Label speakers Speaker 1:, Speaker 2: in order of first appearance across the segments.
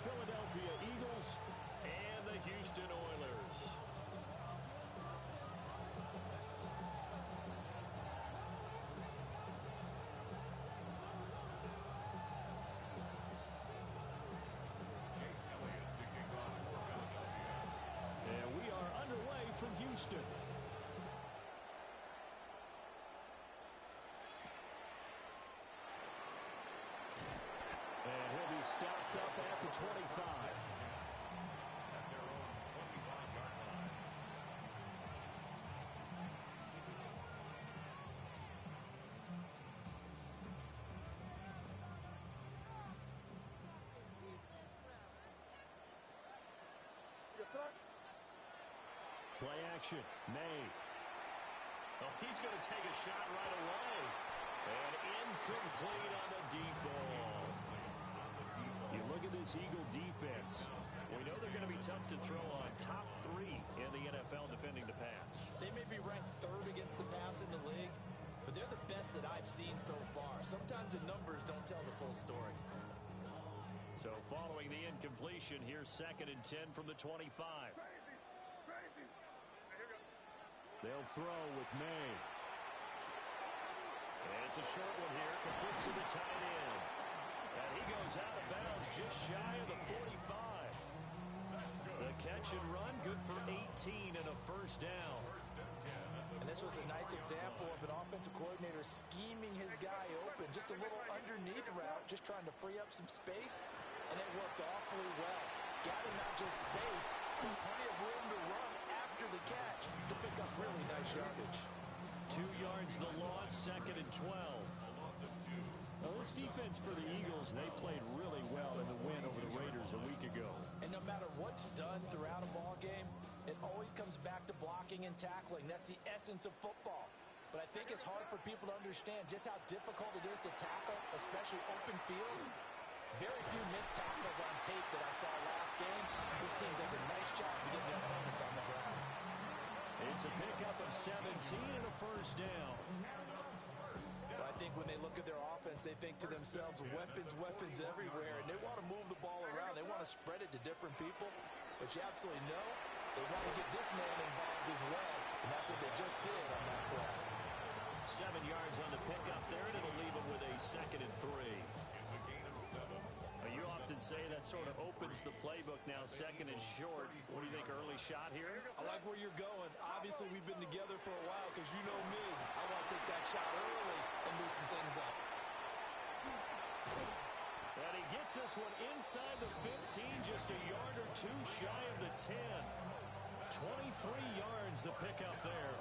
Speaker 1: Philadelphia Eagles and the Houston Oilers. And we are underway from Houston. And he'll be stopped up at the 25. At their own 25-yard line. Play action. May. Oh, he's going to take a shot right away. And incomplete on the deep ball. You look at this Eagle defense. We know they're going to be tough to throw on. Top 3 in the NFL defending the pass.
Speaker 2: They may be ranked 3rd against the pass in the league, but they're the best that I've seen so far. Sometimes the numbers don't tell the full story.
Speaker 1: So following the incompletion, here's 2nd and 10 from the 25. They'll throw with May. And it's a short one here, complete to the tight end. And he goes out of bounds just shy of the 45. The catch and run, good for 18 and a first down.
Speaker 2: And this was a nice example of an offensive coordinator scheming his guy open. Just a little underneath route, just trying to free up some space. And it worked awfully well. Got him not just space, but plenty of room to run after the catch to pick up really nice yardage.
Speaker 1: 2 yards the loss, 2nd and 12. Well, this defense for the Eagles, they played really well in the win over the Raiders a week ago.
Speaker 2: And no matter what's done throughout a ball game, it always comes back to blocking and tackling. That's the essence of football. But I think it's hard for people to understand just how difficult it is to tackle, especially open field. Very few missed tackles on tape that I saw last game. This team does a nice job of getting their opponents on the ground.
Speaker 1: It's a pickup of 17 and a first down.
Speaker 2: But I think when they look at their offense, they think to themselves, weapons everywhere, and they want to move the ball around. They want to spread it to different people. But you absolutely know they want to get this man involved as well, and that's what they just did on that play.
Speaker 1: 7 yards on the pickup there, and it'll leave them with a 2nd and 3. It's a gain of 7. You often say that sort of opens the playbook now, 2nd and short. What do you think, early shot here?
Speaker 2: I like where you're going. Obviously, we've been together for a while because you know me. I want to take that shot early and loosen things up.
Speaker 1: And he gets this one inside the 15, just a yard or 2 shy of the 10. 23 yards the pickup there.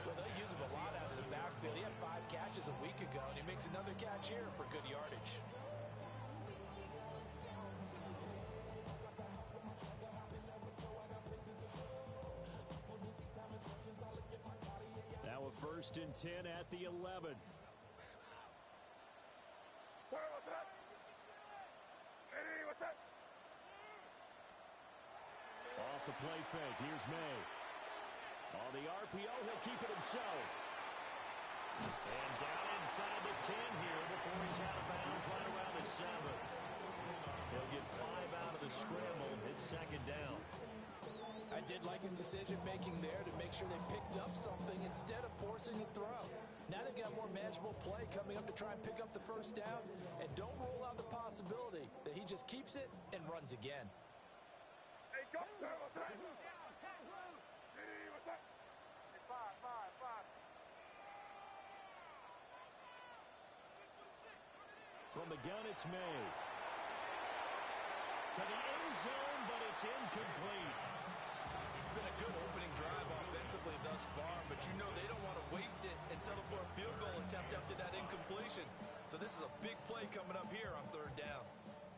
Speaker 2: Well, they use him a lot out of the backfield. He had 5 catches a week ago, and he makes another catch here for good yardage.
Speaker 1: Now a 1st and 10 at the 11.
Speaker 3: What's up? Hey, what's up?
Speaker 1: Off the play fake. Here's May. On the RPO, he'll keep it himself. And down inside the 10 here before he's out of bounds right around the 7. He'll get 5 out of the scramble. It's 2nd down.
Speaker 2: I did like his decision-making there to make sure they picked up something instead of forcing the throw. Now they've got more manageable play coming up to try and pick up the first down. And don't rule out the possibility that he just keeps it and runs again.
Speaker 3: Hey, go! What's up? Hey, what's up? Hey, 5.
Speaker 1: From the gun, it's May. To the end zone, but it's incomplete.
Speaker 2: It's been a good opening drive offensively thus far, but you know they don't want to waste it and settle for a field goal attempt after that incompletion. So this is a big play coming up here on 3rd down.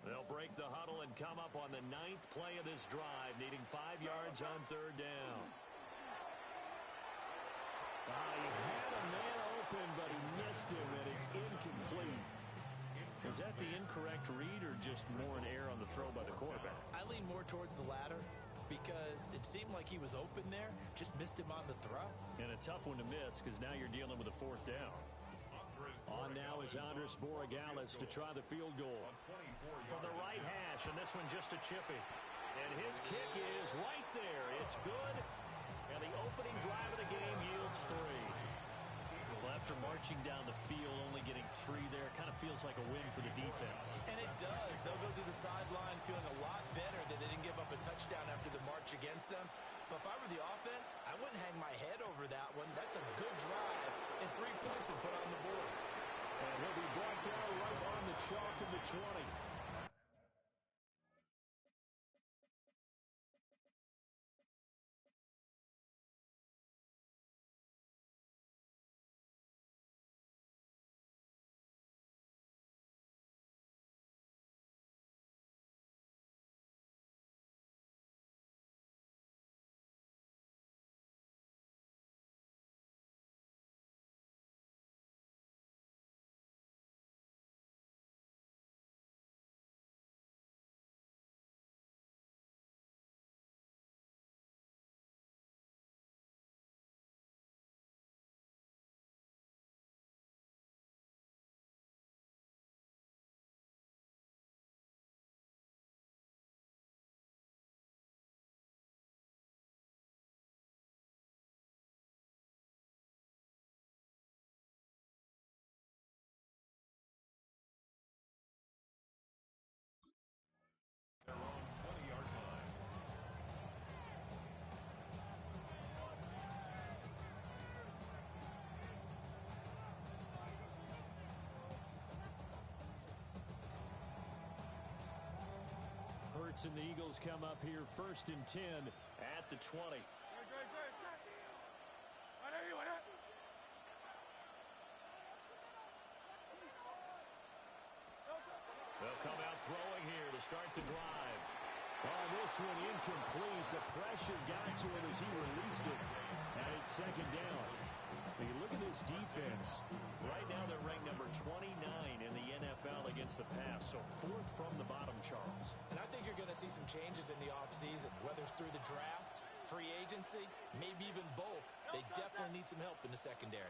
Speaker 1: They'll break the huddle and come up on the 9th play of this drive, needing 5 yards on 3rd down. He had a man open, but he missed him, and it's incomplete. Was that the incorrect read or just more an error on the throw by the quarterback?
Speaker 2: I lean more towards the latter because it seemed like he was open there, just missed him on the throw.
Speaker 1: And a tough one to miss because now you're dealing with a 4th down. On now is Andres Borregales to try the field goal. From the right hash, finish, and this one just a chippy. And his kick is right there. It's good. And the opening drive of the game yields 3. Well, after marching down the field, only getting 3 there, kind of feels like a win for the defense.
Speaker 2: And it does. They'll go to the sideline feeling a lot better that they didn't give up a touchdown after the march against them. But if I were the offense, I wouldn't hang my head over that one. That's a good drive, and 3 points were put on the board.
Speaker 1: And he'll be brought down right on the chalk of the 20.
Speaker 4: Their own 20-yard line.
Speaker 1: Hurts and the Eagles come up here 1st and 10 at the 20. They'll come out throwing here to start the drive. Oh, this one incomplete. The pressure got to it as he released it. And it's 2nd down. You look at this defense. Right now they're ranked number 29 in the NFL against the pass. So 4th from the bottom, Charles.
Speaker 2: And I think you're going to see some changes in the offseason, whether it's through the draft, free agency, maybe even both. They definitely need some help in the secondary.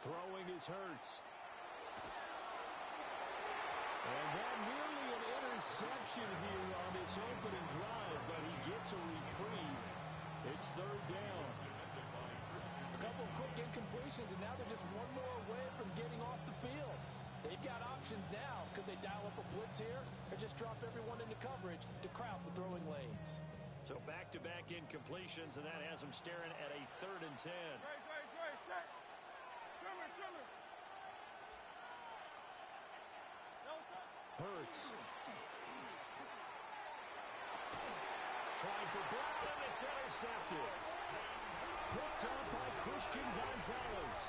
Speaker 1: Throwing is Hurts. And that nearly an interception here on this opening drive, but he gets a reprieve. It's 3rd down.
Speaker 2: A couple of quick incompletions, and now they're just one more away from getting off the field. They've got options now. Could they dial up a blitz here or just drop everyone into coverage to crowd the throwing lanes?
Speaker 1: So back-to-back incompletions, and that has them staring at a 3rd and 10. Hurts. Trying for Brown, it's intercepted. Picked up by Christian Gonzalez.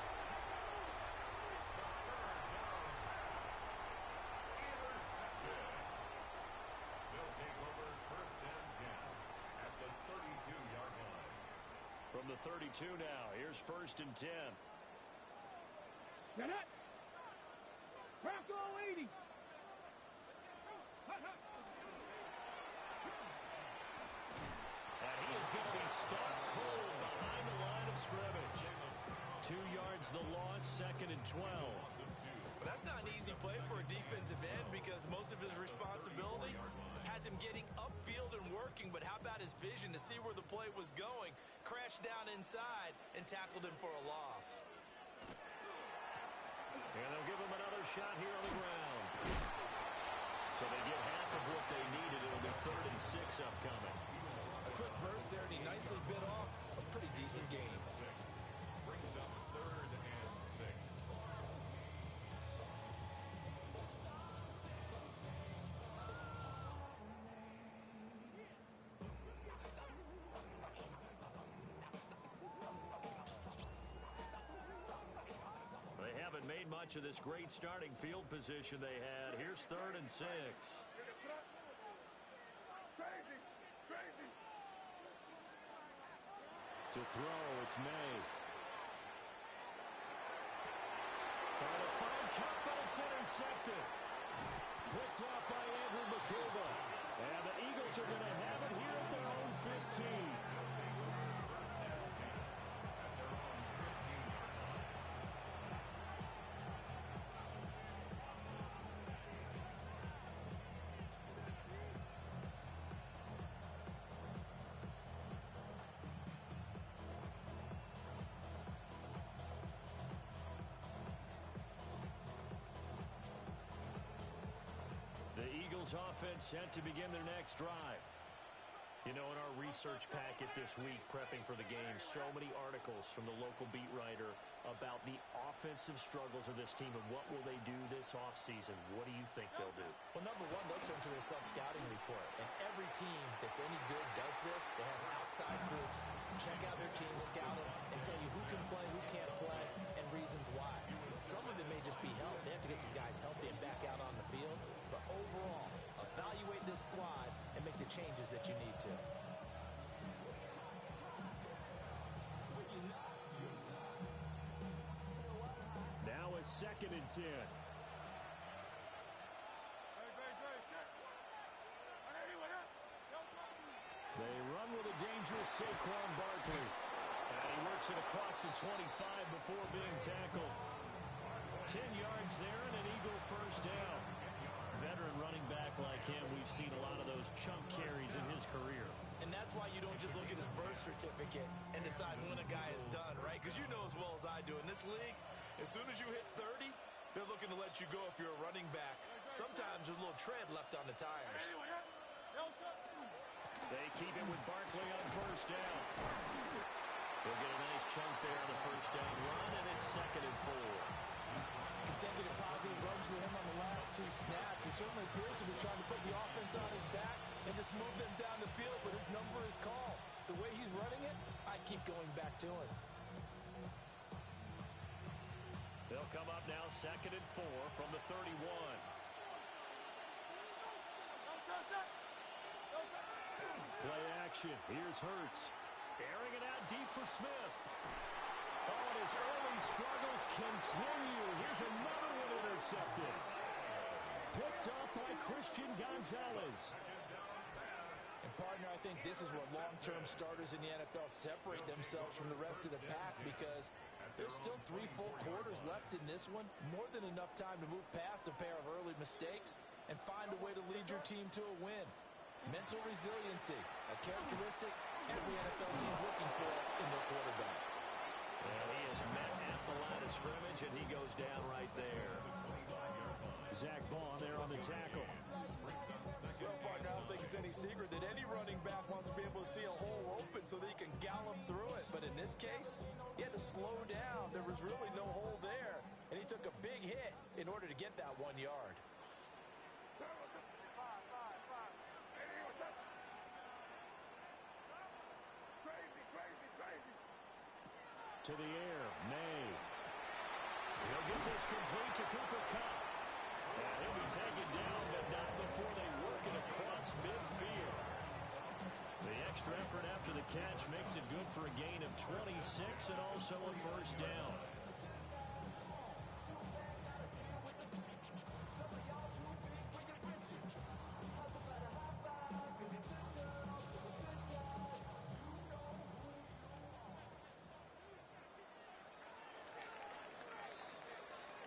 Speaker 4: They'll take over 1st and 10 at the 32-yard line.
Speaker 1: From the 32 now, here's 1st and 10.
Speaker 3: Get it! Rocco 80!
Speaker 1: And he is going to be stuck cold behind the line of scrimmage. 2 yards the loss, 2nd and 12.
Speaker 2: But that's not an easy play for a defensive end because most of his responsibility has him getting upfield and working. But how about his vision to see where the play was going, crashed down inside, and tackled him for a loss.
Speaker 1: And they'll give him another shot here on the ground. So they get half of what they needed. It'll be 3rd and 6 upcoming.
Speaker 2: A quick burst there, and he nicely bit off a pretty decent game.
Speaker 4: Brings up 3rd and 6.
Speaker 1: They haven't made much of this great starting field position they had. Here's 3rd and 6. To throw, it's May. Trying to find Cup, but it's intercepted. Picked up by Andrew McKiva. And the Eagles are going to have it here at their own 15. Eagles offense set to begin their next drive. You know, in our research packet this week, prepping for the game, so many articles from the local beat writer about the offensive struggles of this team and what will they do this offseason. What do you think they'll do?
Speaker 2: Well, number one, they'll turn to their self-scouting report. And every team that's any good does this. They have outside groups, check out their team, scout them, and tell you who can play, who can't play, and reasons why. Some of it may just be health. They have to get some guys healthy and back out on the field. But overall, evaluate this squad and make the changes that you need to.
Speaker 1: Now a 2nd and 10. They run with a dangerous Saquon Barkley. And he works it across the 25 before being tackled. 10 yards there and an Eagle first down. Veteran running back like him, we've seen a lot of those chunk carries in his career.
Speaker 2: And that's why you don't just look at his birth certificate and decide when a guy is done, right? Because you know as well as I do, in this league, as soon as you hit 30, they're looking to let you go if you're a running back. Sometimes there's a little tread left on the tires.
Speaker 1: They keep it with Barkley on first down. They'll get a nice chunk there on the first down run, and it's 2nd and 4.
Speaker 2: Consecutive positive runs for him on the last 2 snaps. He certainly appears to be trying to put the offense on his back and just move them down the field, but his number is called. The way he's running it, I keep going back to him.
Speaker 1: They'll come up now 2nd and 4 from the 31. Play action. Here's Hurts. Airing it out deep for Smith. Oh, and his early struggles continue. Here's another one intercepted. Picked up by Christian Gonzalez.
Speaker 2: And, partner, I think this is where long-term starters in the NFL separate themselves from the rest of the pack because there's still 3 full quarters left in this one. More than enough time to move past a pair of early mistakes and find a way to lead your team to a win. Mental resiliency, a characteristic every NFL team's looking for in their quarterback.
Speaker 1: And he is met at the line of scrimmage, and he goes down right there. Zach Baugh there on the tackle.
Speaker 2: Well, partner, I don't think it's any secret that any running back wants to be able to see a hole open so that he can gallop through it. But in this case, he had to slow down. There was really no hole there, and he took a big hit in order to get that 1 yard.
Speaker 1: To the air, May. He'll get this complete to Cooper Kupp. And he'll be taken down, but not before they work it across midfield. The extra effort after the catch makes it good for a gain of 26 and also a first down.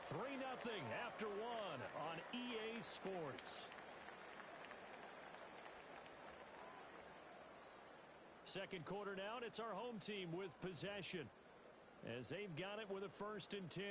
Speaker 1: Three 0 after 1 on EA Sports. Second quarter now, and it's our home team with possession as they've got it with a 1st and 10.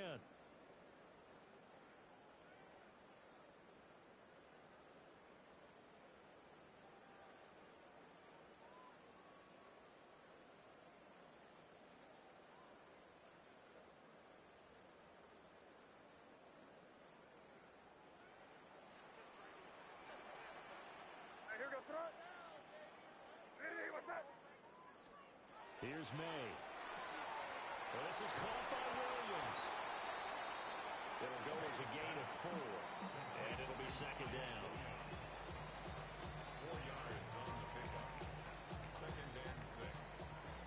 Speaker 1: Here's May. Well, this is caught by Williams. It'll go as a gain of 4, and it'll be 2nd down.
Speaker 4: 4 yards on the pickup. 2nd and 6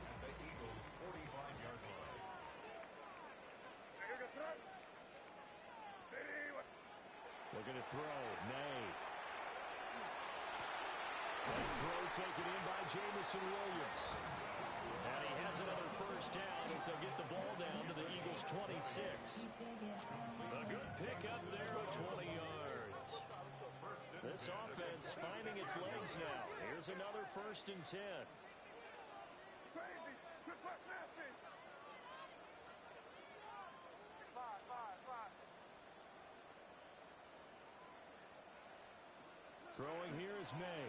Speaker 4: at the Eagles' 45-yard line.
Speaker 1: Looking to throw. May. That throw taken in by Jamison Williams. And he has another first down as they'll get the ball down to the Eagles' 26. A good pickup there of 20 yards. This offense finding its legs now. Here's another 1st and 10. Throwing here is May.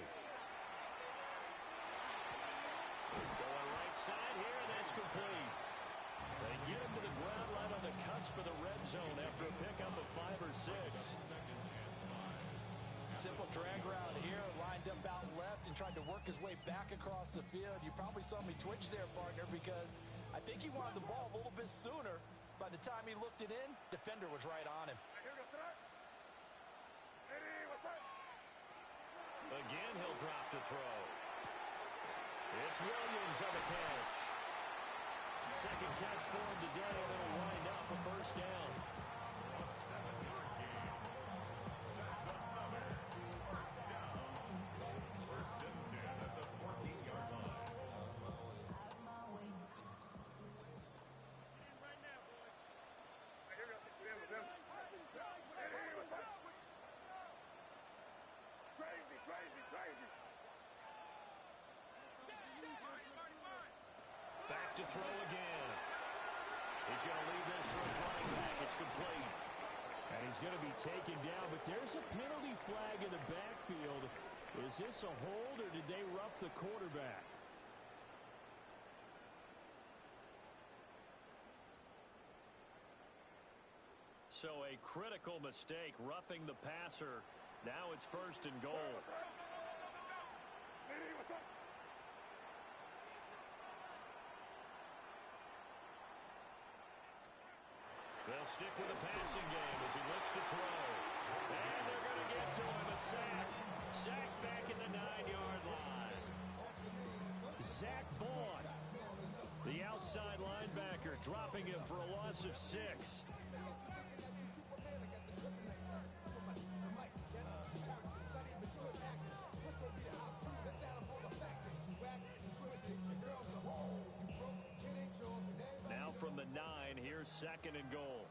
Speaker 1: Going right side here, and that's complete. They get him to the ground right on the cusp of the red zone after a pickup of 5 or 6.
Speaker 2: Simple drag route here, lined up out left and tried to work his way back across the field. You probably saw me twitch there, partner, because I think he wanted the ball a little bit sooner. By the time he looked it in, defender was right on him.
Speaker 1: Again, he'll drop to throw. It's Williams on the catch. Second catch for him today, and it'll wind up a first down. Back to throw again. He's going to leave this for his running back. It's complete. And he's going to be taken down, but there's a penalty flag in the backfield. Is this a hold, or did they rough the quarterback? So a critical mistake, roughing the passer. Now it's first and goal. They'll stick with the passing game as he looks to throw. And they're going to get to him. A sack. Sack back at the 9-yard line. Zach Vaughn, the outside linebacker, dropping him for a loss of 6. Now from the 9, here's second and goal.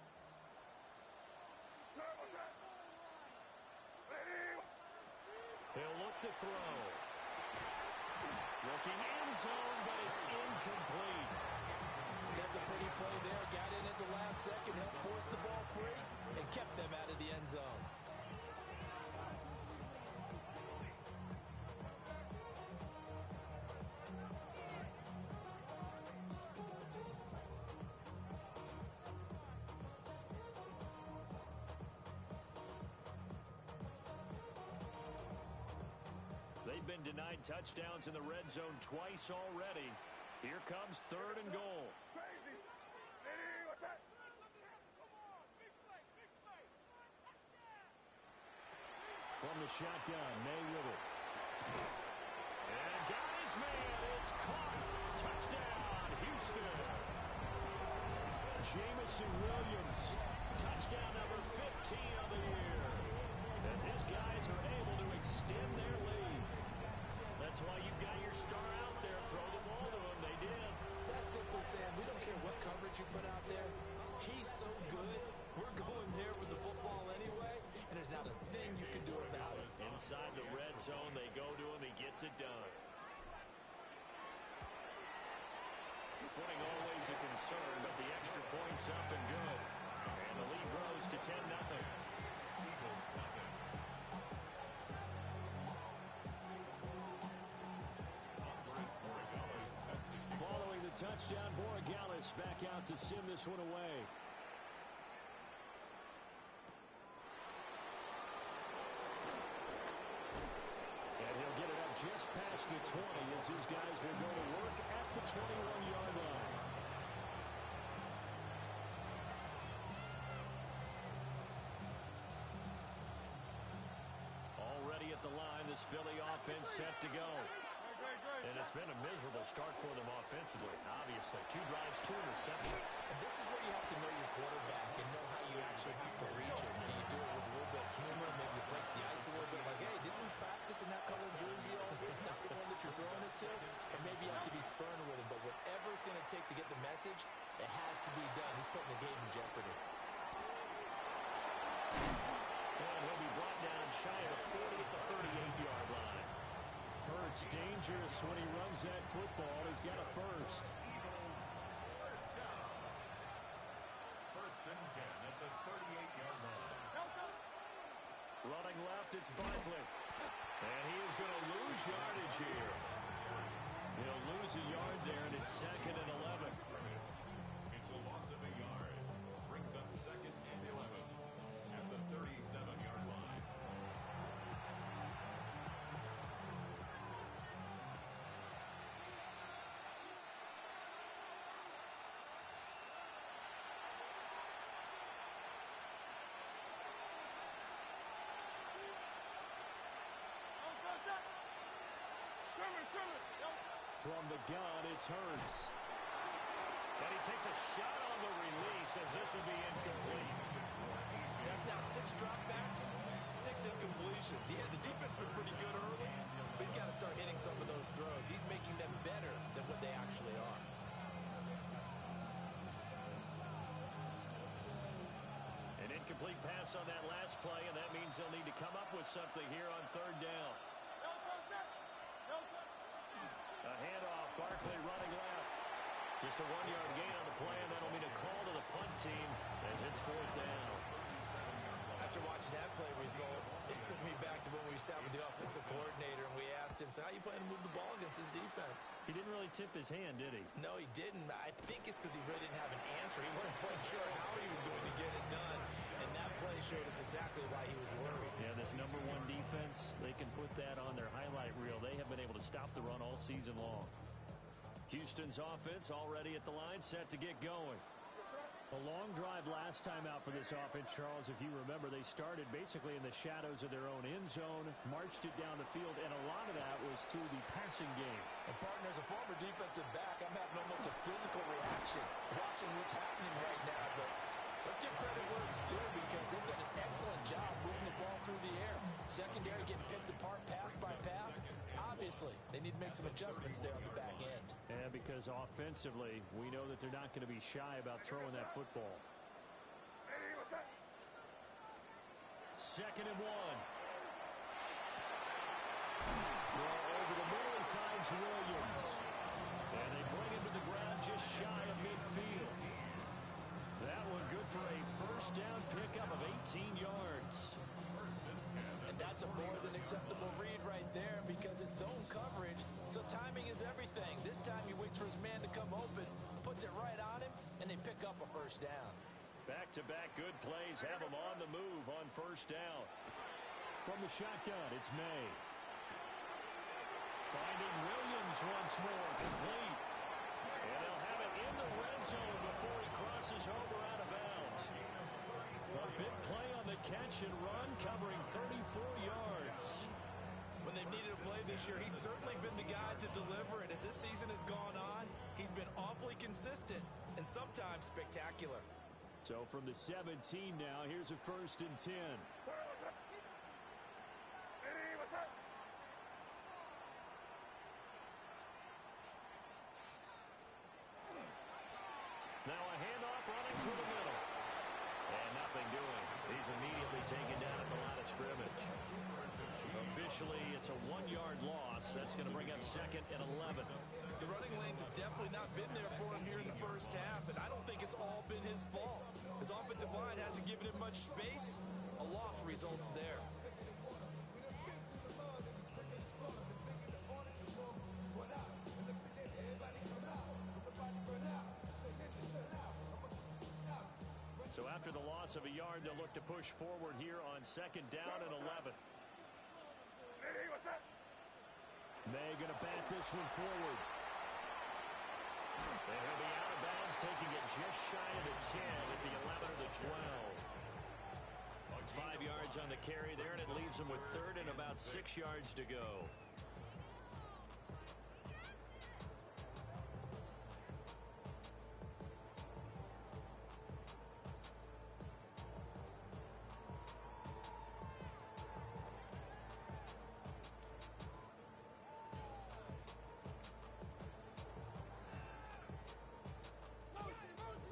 Speaker 1: He'll look to throw. Looking end zone, but it's incomplete.
Speaker 2: That's a pretty play there. Got in at the last second, helped force the ball free, and kept them out of the end zone.
Speaker 1: They've been denied touchdowns in the red zone twice already. Here comes third and goal. From the shotgun, May with it. And got his man. It's caught. Touchdown, Houston. Jamison Williams. Touchdown number 15 of the year. As his guys are able to extend their lead. That's why you've got your star out there. Throw the ball to him. They did.
Speaker 2: That's simple, Sam. We don't care what coverage you put out there. He's so good. We're going there with the football anyway, and there's not a thing you can do about it.
Speaker 1: Inside the red zone, they go to him. He gets it done. Footing always a concern, but the extra point's up and good. And the lead grows to 10-0. Following the touchdown, Borregales back out to send this one away. And he'll get it up just past the 20 as his guys will go to work at the 21-yard line. Already at the line, this Philly offense set to go. And it's been a miserable start for them offensively, obviously. 2 drives, 2 interceptions.
Speaker 2: And this is where you have to know your quarterback and know how you actually have to reach him. Do you do it with a little bit of humor? Maybe you break the ice a little bit. Like, hey, didn't we practice in that color jersey all week? Not the one that you're throwing it to? Or maybe you have to be stern with him. But whatever it's going to take to get the message, it has to be done. He's putting the game in jeopardy.
Speaker 1: And he'll be brought down shy of 40 at the 38-yard line. Hurts dangerous when he runs that football. He's got a first.
Speaker 4: First and 10 at the 38-yard line.
Speaker 1: Running left, it's Barkley. And he is going to lose yardage here. He'll lose a yard there, and it's 2nd and 11.
Speaker 4: It's a loss of a yard. Brings up 2nd and 11 at the 37-yard line.
Speaker 1: From the gun, it's Hurts. And he takes a shot on the release as this will be incomplete.
Speaker 2: That's now 6 dropbacks, 6 incompletions. Yeah, the defense been pretty good early, but he's got to start hitting some of those throws. He's making them better than what they actually are.
Speaker 1: An incomplete pass on that last play, and that means they'll need to come up with something here on 3rd down. A handoff, Barkley running left. Just a 1-yard gain on the play, and that'll mean a call to the punt team as it's 4th down.
Speaker 2: After watching that play result, it took me back to when we sat with the offensive coordinator and we asked him, so how you plan to move the ball against his defense?
Speaker 1: He didn't really tip his hand, did he?
Speaker 2: No, he didn't. I think it's because he really didn't have an answer. He wasn't quite sure how he was going to get it done, and that play showed us exactly why he was worried.
Speaker 1: Yeah, this #1 defense, they can put that on their highlight reel. They have been able to stop the run all season long. Houston's offense already at the line, set to get going. A long drive last time out for this offense, Charles. If you remember, they started basically in the shadows of their own end zone, marched it down the field, and a lot of that was through the passing game.
Speaker 2: And partner, as a former defensive back, I'm having almost a physical reaction watching what's happening right now. But let's give credit where it's due because they've done an excellent job moving the ball through the air. Secondary getting picked apart pass by pass. Obviously, they need to make some adjustments there on the back end.
Speaker 1: And because offensively, we know that they're not going to be shy about throwing that football. 2nd and 1. Throw over the middle, he finds Williams. And they bring him to the ground just shy of midfield. That one good for a 1st down pickup of 18 yards.
Speaker 2: And that's a more than acceptable read right there because it's zone coverage, so timing is everything. This time he waits for his man to come open, puts it right on him, and they pick up a 1st down.
Speaker 1: Back-to-back good plays have him on the move on 1st down. From the shotgun, it's May. Finding Williams once more, complete. And they'll have it in the red zone before he crosses over out of bounds. A big play on the catch and run, covering 34 yards.
Speaker 2: When they've needed a play this year, he's certainly been the guy to deliver, and as this season has gone on, he's been awfully consistent and sometimes spectacular.
Speaker 1: So from the 17 now, here's a 1st and 10. Now a handoff running through the middle. And nothing doing. He's immediately taken down at the line of scrimmage. Officially, it's a 1-yard loss. That's going to bring up 2nd and 11.
Speaker 2: The running lanes have definitely not been there for him here in the 1st half, and I don't think it's all been his fault. His offensive line hasn't given him much space. A loss results there.
Speaker 1: So after the loss of a yard, they'll look to push forward here on 2nd down and 11. May going to bat this one forward. And he'll be out of bounds, taking it just shy of the 10 at the 11 or the 12. 5 yards on the carry there, and it leaves them with 3rd and about 6 yards to go.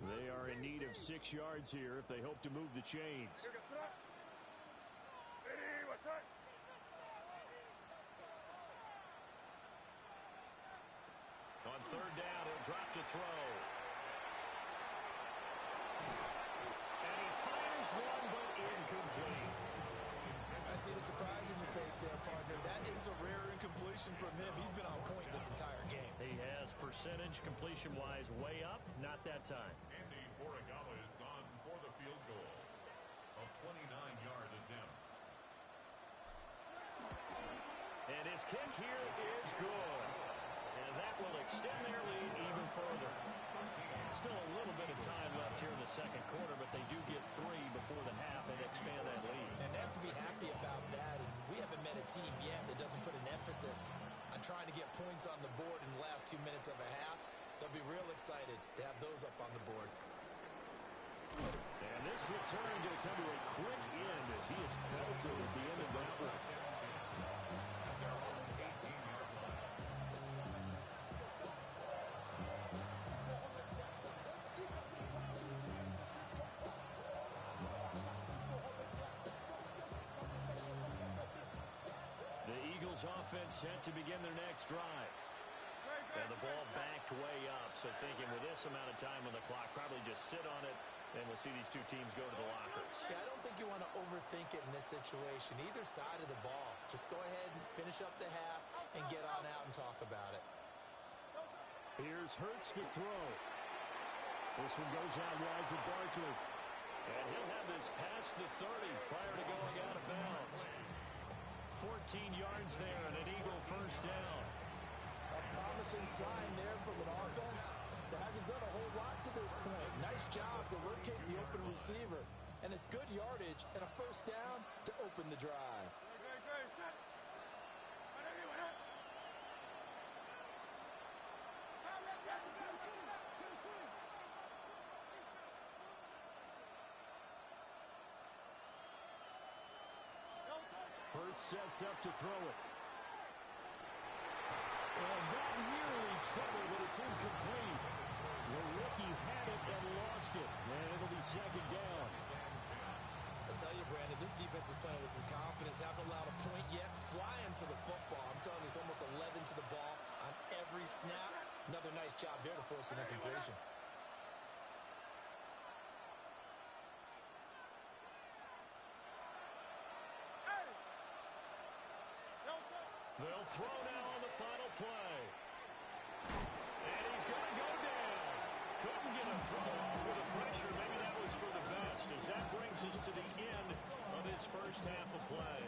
Speaker 1: They are in need of 6 yards here if they hope to move the chains. On 3rd down, he'll drop to throw. And he fires one, but incomplete.
Speaker 2: I I see the surprise in your face there, partner. That is a rare incompletion from him. He's been on point this entire game.
Speaker 1: He has percentage completion-wise way up, not that time.
Speaker 4: Andy Borregales on for the field goal. A 29-yard attempt.
Speaker 1: And his kick here is good. And that will extend their lead even further. Still a little bit of time left here in the second quarter, but they do get 3 before the half and expand that lead.
Speaker 2: And they have to be happy about that. And we haven't met a team yet that doesn't put an emphasis on trying to get points on the board in the last 2 minutes of a half. They'll be real excited to have those up on the board.
Speaker 1: And this return going to come to a quick end as he is belted at the end of that one. Offense set to begin their next drive. And the ball backed way up, so thinking with this amount of time on the clock, probably just sit on it, and we'll see these two teams go to the lockers.
Speaker 2: Yeah, I don't think you want to overthink it in this situation. Either side of the ball. Just go ahead and finish up the half and get on out and talk about it.
Speaker 1: Here's Hurts to throw. This one goes out wide for Barkley. And he'll have this past the 30 prior to going out of bounds. 14 yards there and an Eagle first down.
Speaker 2: A promising sign there from an offense that hasn't done a whole lot to this point. Nice job to locate the open receiver. And it's good yardage and a first down to open the drive.
Speaker 1: Hurts sets up to throw it. And that nearly trouble, but it's incomplete. The rookie had it and lost it. And it'll be second down.
Speaker 2: I'll tell you, Brandon, this defense is playing with some confidence. Haven't allowed a point yet. Flying to the football. I'm telling you, it's almost 11 to the ball on every snap. Another nice job there to force an incompletion.
Speaker 1: They'll throw now on the final play. And he's going to go down. Couldn't get a throw off with the pressure. Maybe that was for the best, as that brings us to the end of his first half of play.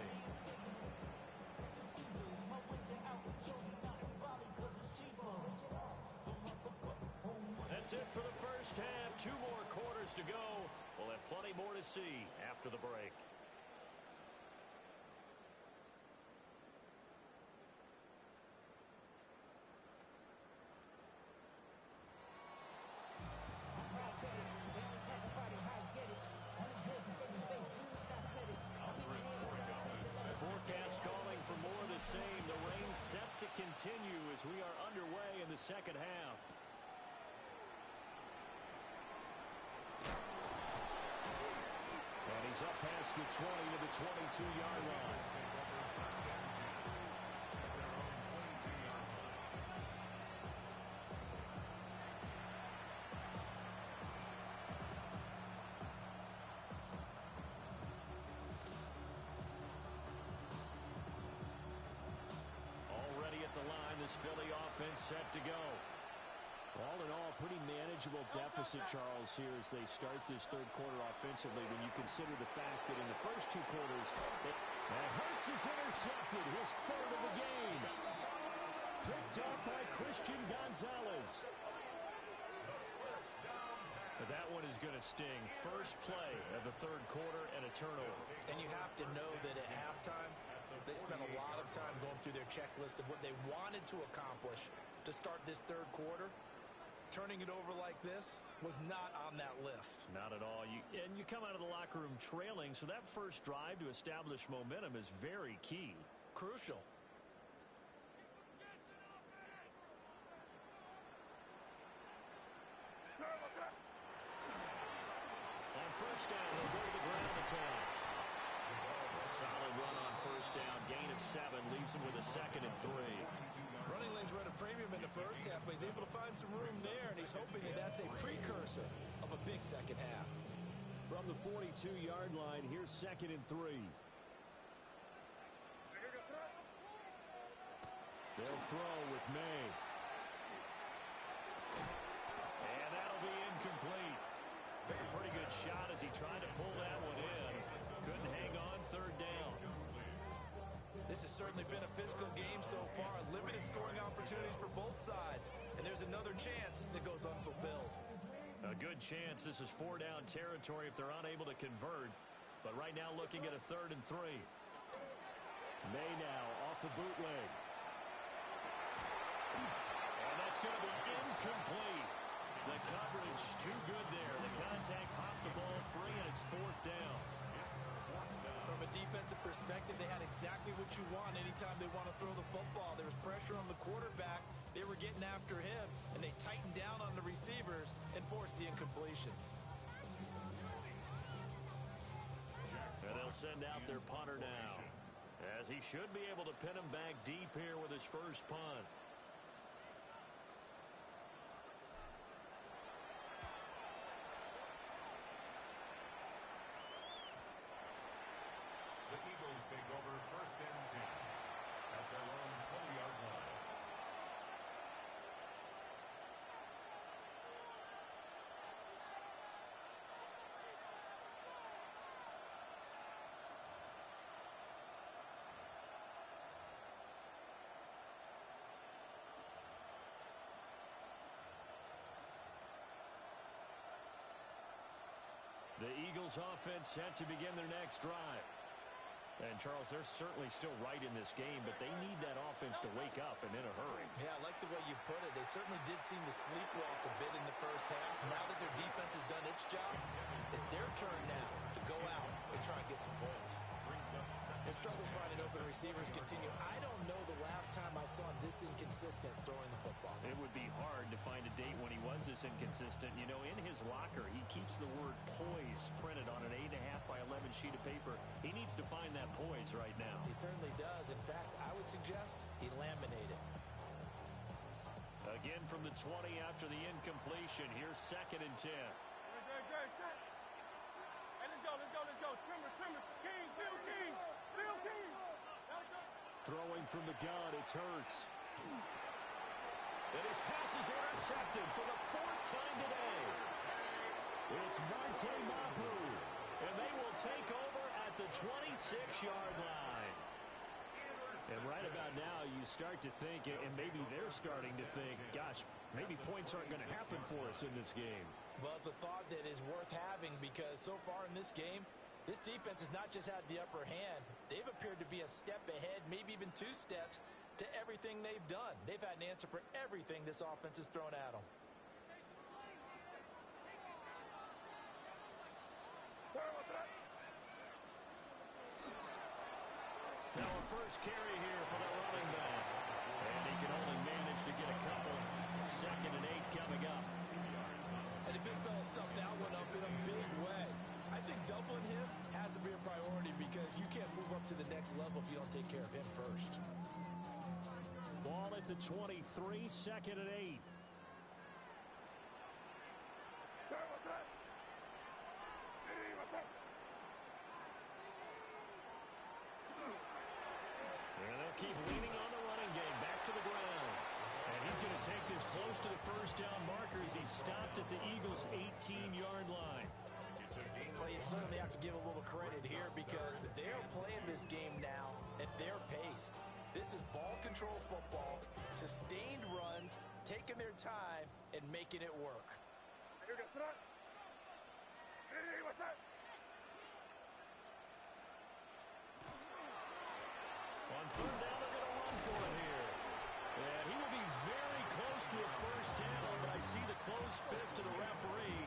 Speaker 1: That's it for the first half. 2 more quarters to go. We'll have plenty more to see after the break. Forecast calling for more of the same. The rain set to continue as we are underway in the second half. And he's up past the 20 to the 22-yard line. Already at the line, this Philly offense set to go. All in all, pretty manageable deficit, Charles, here as they start this third quarter offensively when you consider the fact that in the first 2 quarters, Hurts is intercepted, his 3rd of the game. Picked up by Christian Gonzalez. But that one is going to sting. First play of the third quarter and a turnover.
Speaker 2: And you have to know that at halftime, they spent a lot of time going through their checklist of what they wanted to accomplish to start this third quarter. Turning it over like this was not on that list.
Speaker 1: Not at all. And you come out of the locker room trailing, so that first drive to establish momentum is very key.
Speaker 2: Crucial.
Speaker 1: On first down, they'll go to the ground attack. A solid run on first down. Gain of 7 leaves him with a 2nd and 3.
Speaker 2: Running lanes were at a premium in the first half, but he's able to find some room there, and he's hoping that that's a precursor of a big second half.
Speaker 1: From the 42-yard line, here's 2nd and 3. They'll throw with May. And that'll be incomplete. Took a pretty good shot as he tried to pull that one in. Couldn't hang on third down.
Speaker 2: This has certainly been a physical game so far. Limited scoring opportunities for both sides. And there's another chance that goes unfulfilled.
Speaker 1: A good chance this is 4-down territory if they're unable to convert. But right now looking at a 3rd and 3. May now off the bootleg. And that's going to be incomplete. The coverage too good there. The contact popped the ball free, and it's 4th down.
Speaker 2: From a defensive perspective, they had exactly what you want anytime they want to throw the football. There was pressure on the quarterback. They were getting after him, and they tightened down on the receivers and forced the incompletion.
Speaker 1: And they'll send out their punter now, as he should be able to pin him back deep here with his first punt.
Speaker 4: The Eagles take over 1st and 10 at their own 20-yard line.
Speaker 1: The Eagles offense set to begin their next drive. And, Charles, they're certainly still right in this game, but they need that offense to wake up and in a hurry.
Speaker 2: Yeah, I like the way you put it. They certainly did seem to sleepwalk a bit in the first half. Now that their defense has done its job, it's their turn now to go out and try and get some points. His struggles finding open receivers continue. I don't know the last time I saw him this inconsistent throwing the football.
Speaker 1: It would be hard to find a date when he was this inconsistent. You know, in his locker, he keeps the word poise printed on an 8.5 by 11 sheet of paper. He needs to find that poise right now.
Speaker 2: He certainly does. In fact, I would suggest he laminated.
Speaker 1: Again from the 20 after the incompletion. Here's 2nd and 10.
Speaker 3: Great. Hey, let's go. Trimmer. King, Bill King.
Speaker 1: Throwing from the gun, it's Hurts. And his pass is intercepted for the 4th time today. It's Marte Mapu, and they will take over at the 26-yard line. And right about now, you start to think, and maybe they're starting to think, gosh, maybe points aren't going to happen for us in this game.
Speaker 2: Well, it's a thought that is worth having because so far in this game, this defense has not just had the upper hand. They've appeared to be a step ahead, maybe even 2 steps, to everything they've done. They've had an answer for everything this offense has thrown at them.
Speaker 1: Now a first carry here for the running back. And he can only manage to get a couple. 2nd and 8 coming up.
Speaker 2: And the big fella stuffed that one up in a big way. I think doubling him has to be a priority because you can't move up to the next level if you don't take care of him first.
Speaker 1: Ball at the 23, 2nd and 8. And they'll keep leaning on the running game. Back to the ground. And he's going to take this close to the 1st down marker as he's stopped at the Eagles' 18-yard line.
Speaker 2: Well, you certainly have to give a little credit here because they're playing this game now at their pace. This is ball control football, sustained runs, taking their time, and making it work.
Speaker 1: On 3rd down, they're going to run for it here. And he will be very close to a 1st down, but I see the closed fist of the referee,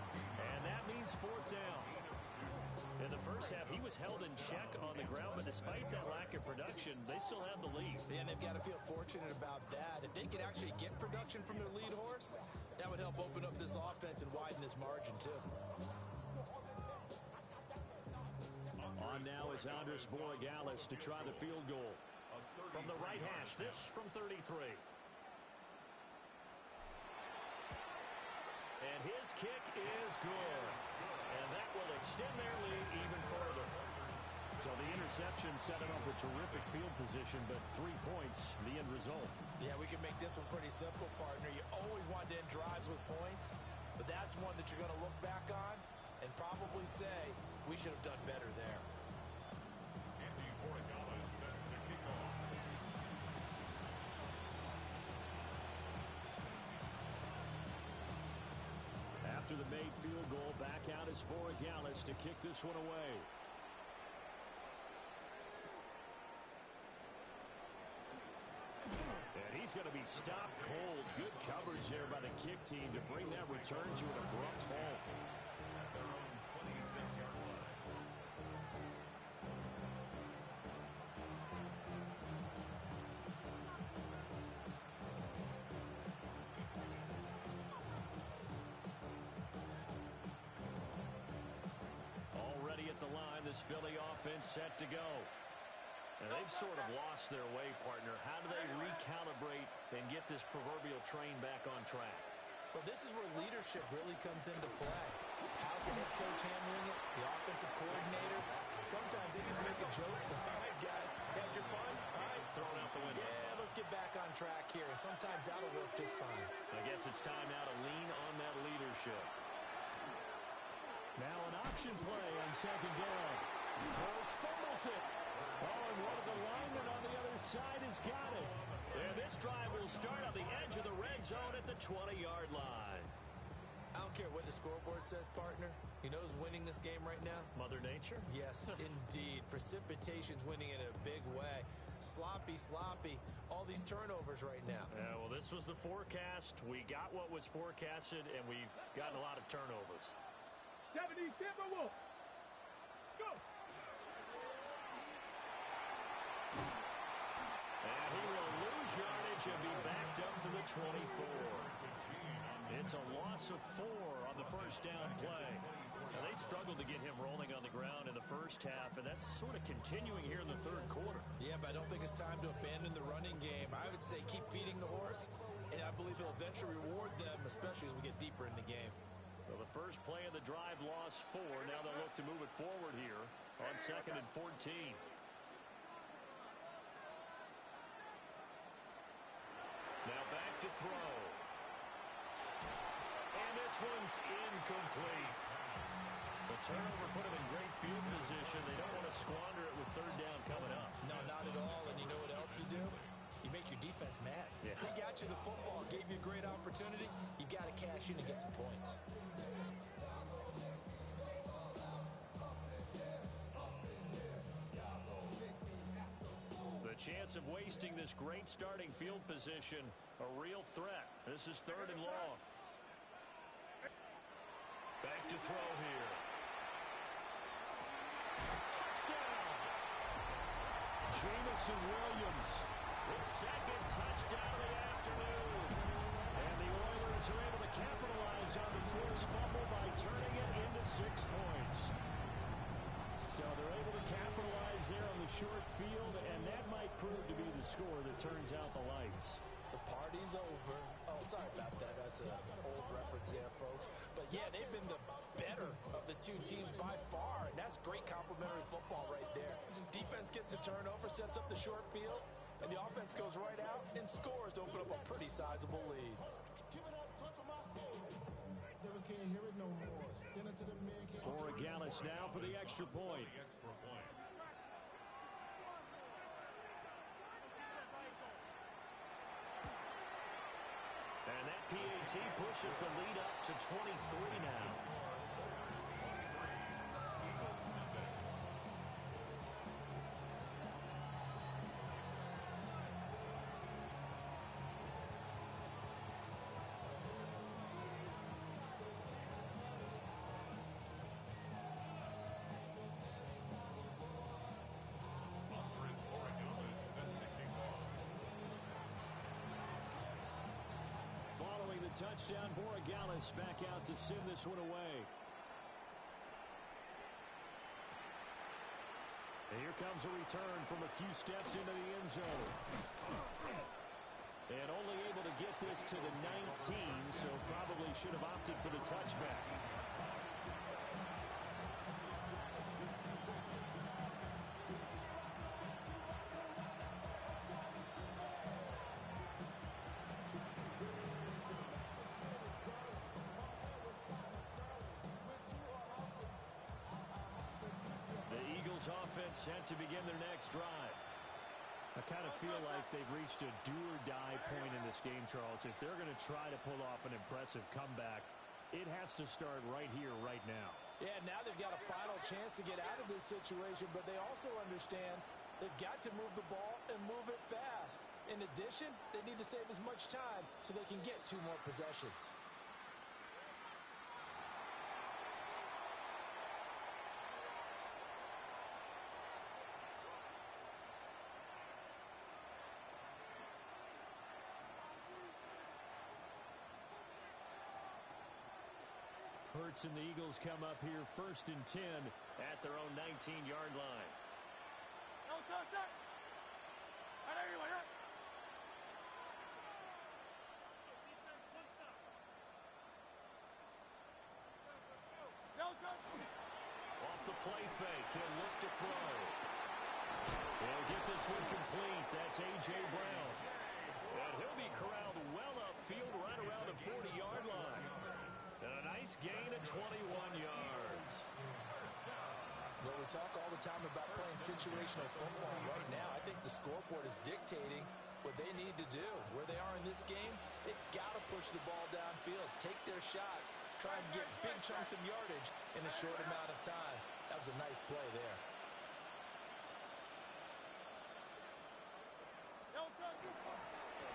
Speaker 1: and that means 4th down. In the first half, he was held in check on the ground, but despite that lack of production, they still have the lead.
Speaker 2: And they've got to feel fortunate about that. If they could actually get production from their lead horse, that would help open up this offense and widen this margin, too.
Speaker 1: On now is Andres Borregales to try the field goal. From the right hash, this from 33. And his kick is good. And that will extend their lead even further. So the interception set it up a terrific field position, but 3 points, the end result.
Speaker 2: Yeah, we can make this one pretty simple, partner. You always want to end drives with points, but that's one that you're going to look back on and probably say, we should have done better there.
Speaker 4: Andy Borregala is set to kick off.
Speaker 1: After the made field goal, back out is Borregales to kick this one away. And he's going to be stopped cold. Good coverage there by the kick team to bring that return to an abrupt halt.
Speaker 4: At their own 26-yard line.
Speaker 1: Already at the line, this Philly offense set to go. And they've sort of lost their way, partner. How do they recalibrate and get this proverbial train back on track?
Speaker 2: Well, this is where leadership really comes into play. How's the head coach handling it? The offensive coordinator? Sometimes they just make a joke. All right, guys, had your fun? All right.
Speaker 1: Thrown out the window.
Speaker 2: Yeah, let's get back on track here. And sometimes that'll work just fine.
Speaker 1: I guess it's time now to lean on that leadership. Now an option play on second down. Hurts fumbles it. Oh, and one of the linemen on the other side has got it. And this drive will start on the edge of the red zone at the 20-yard line.
Speaker 2: I don't care what the scoreboard says, partner. You know who's winning this game right now?
Speaker 1: Mother Nature?
Speaker 2: Yes, indeed. Precipitation's winning in a big way. Sloppy, sloppy. All these turnovers right now.
Speaker 1: Yeah, well, this was the forecast. We got what was forecasted, and we've gotten a lot of turnovers.
Speaker 3: 70, Denver Wolf. Let's go.
Speaker 1: And he will lose yardage and be backed up to the 24. It's a loss of 4 on the first down play. Now, they struggled to get him rolling on the ground in the first half, and that's sort of continuing here in the third quarter.
Speaker 2: Yeah, but I don't think it's time to abandon the running game. I would say keep feeding the horse, and I believe he'll eventually reward them, especially as we get deeper in the game.
Speaker 1: Well, the first play of the drive lost 4. Now they'll look to move it forward here on 2nd and 14. Now back to throw. And this one's incomplete. The turnover put them in great field position. They don't want to squander it with third down coming up.
Speaker 2: No, not at all. And you know what else you do? You make your defense mad.
Speaker 1: Yeah.
Speaker 2: They got you the football, gave you a great opportunity. You got to cash in and get some points.
Speaker 1: The chance of wasting this great starting field position, a real threat. This is 3rd and long. Back to throw here. Touchdown! Jamison Williams, his 2nd touchdown of the afternoon. And the Oilers are able to capitalize on the forced fumble by turning it into 6 points. So they're able to capitalize there on the short field, and that might prove to be the score that turns out the lights.
Speaker 2: The party's over. Oh, sorry about that. That's an old reference there, folks. But, yeah, they've been the better of the two teams by far, and that's great complementary football right there. Defense gets the turnover, sets up the short field, and the offense goes right out and scores to open up a pretty sizable lead.
Speaker 1: Borregales now for the extra point. And that PAT pushes the lead up to 23 now. Following the touchdown, Borregales back out to send this one away. And here comes a return from a few steps into the end zone. And only able to get this to the 19, so probably should have opted for the touchback. Eagles offense set to begin their next drive.
Speaker 5: I kind of feel like they've reached a do-or-die point in this game, Charles. If they're going to try to pull off an impressive comeback, it has to start right here, right now.
Speaker 2: Yeah, now they've got a final chance to get out of this situation, but they also understand they've got to move the ball and move it fast. In addition, they need to save as much time so they can get 2 more possessions.
Speaker 5: Hurts and the Eagles come up here 1st and 10
Speaker 1: at their own 19-yard line.
Speaker 3: No, touch.
Speaker 1: Off the play fake, he'll look to throw. He'll get this one complete. That's A.J. Brown. And he'll be corralled well upfield right around the 40-yard line. And a nice gain of 21 yards.
Speaker 2: Well, we talk all the time about playing situational football. Right now, I think the scoreboard is dictating what they need to do. Where they are in this game, they've got to push the ball downfield, take their shots, try and get big chunks of yardage in a short amount of time. That was a nice play there.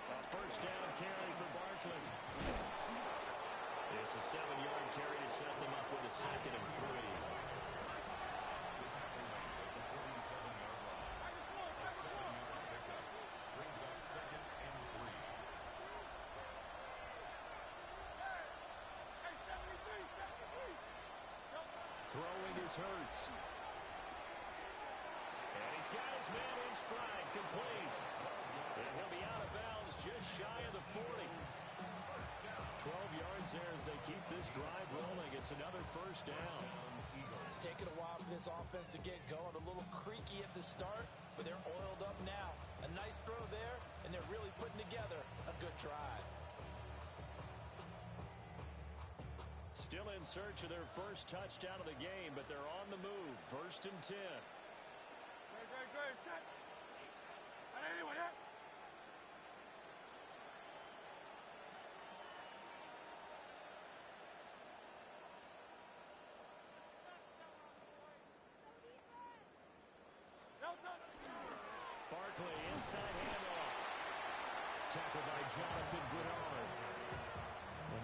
Speaker 1: A first down carry for Barkley. It's a 7-yard carry to set them up with a 2nd and 3. Throwing is Hurts. And he's got his man in stride, complete. And he'll be out of bounds just shy of the 40. 12 yards there as they keep this drive rolling. It's another first down.
Speaker 2: It's taken a while for this offense to get going. A little creaky at the start, but they're oiled up now. A nice throw there, and they're really putting together a good drive.
Speaker 1: Still in search of their first touchdown of the game, but they're on the move. 1st and 10.
Speaker 3: Great. Set. Anyway, yeah.
Speaker 1: Barkley inside handoff. Tackled by Jonathan Goodard.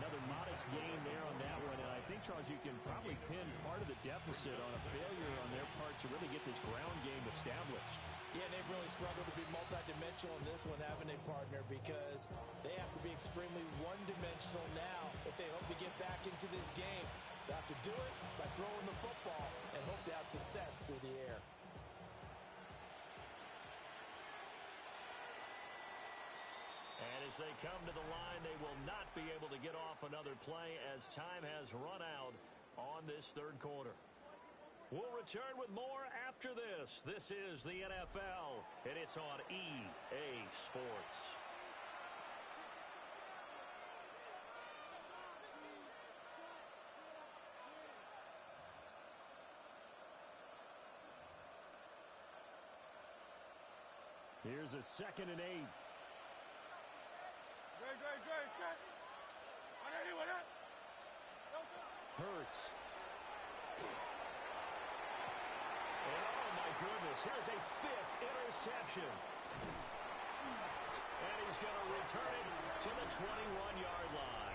Speaker 1: Another modest gain there on that one, and I think, Charles, you can probably pin part of the deficit on a failure on their part to really get this ground game established.
Speaker 2: Yeah, they've really struggled to be multidimensional in this one, haven't they, partner, because they have to be extremely one-dimensional now if they hope to get back into this game. They have to do it by throwing the football and hope to have success through the air.
Speaker 1: And as they come to the line, they will not be able to get off another play as time has run out on this 3rd quarter. We'll return with more after this. This is the NFL, and it's on EA Sports.
Speaker 5: Here's a 2nd and 8.
Speaker 3: Great. Set. Anyway, yeah.
Speaker 5: Hurts.
Speaker 1: And oh my goodness, here's a 5th interception. And he's going to return it to the 21-yard line.